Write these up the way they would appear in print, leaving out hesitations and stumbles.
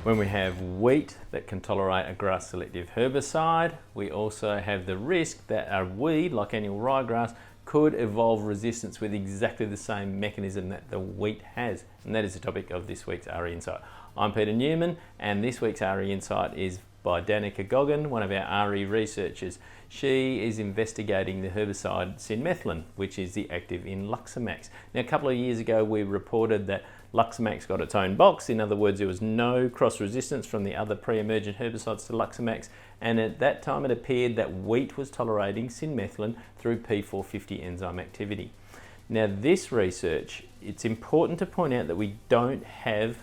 When we have wheat that can tolerate a grass selective herbicide, we also have the risk that a weed like annual ryegrass could evolve resistance with exactly the same mechanism that the wheat has. And that is the topic of this week's AHRI Insight. I'm Peter Newman, and this week's AHRI Insight is by Danica Goggin, one of our AHRI researchers. She is investigating the herbicide cinmethylin, which is the active in Luximax. Now, a couple of years ago, we reported that Luximax got its own box. In other words, there was no cross-resistance from the other pre-emergent herbicides to Luximax, and at that time it appeared that wheat was tolerating cinmethylin through P450 enzyme activity. Now, this research, it's important to point out that we don't have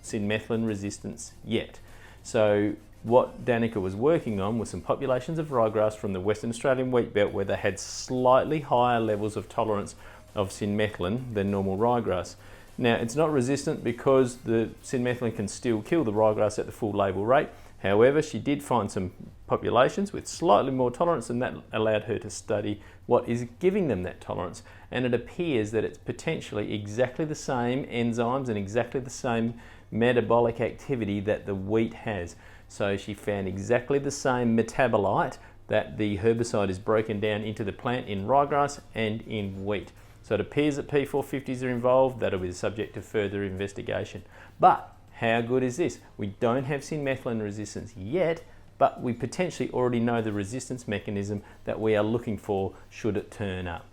cinmethylin resistance yet. So what Danica was working on was some populations of ryegrass from the Western Australian wheat belt where they had slightly higher levels of tolerance of cinmethylin than normal ryegrass. Now, it's not resistant because the cinmethylin can still kill the ryegrass at the full label rate. However, she did find some populations with slightly more tolerance, and that allowed her to study what is giving them that tolerance. And it appears that it's potentially exactly the same enzymes and exactly the same metabolic activity that the wheat has. So she found exactly the same metabolite that the herbicide is broken down into the plant in ryegrass and in wheat. So it appears that P450s are involved. That'll be the subject of further investigation. But how good is this? We don't have cinmethylin resistance yet, but we potentially already know the resistance mechanism that we are looking for should it turn up.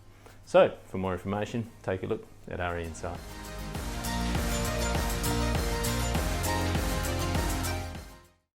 So for more information, take a look at AHRI Insight.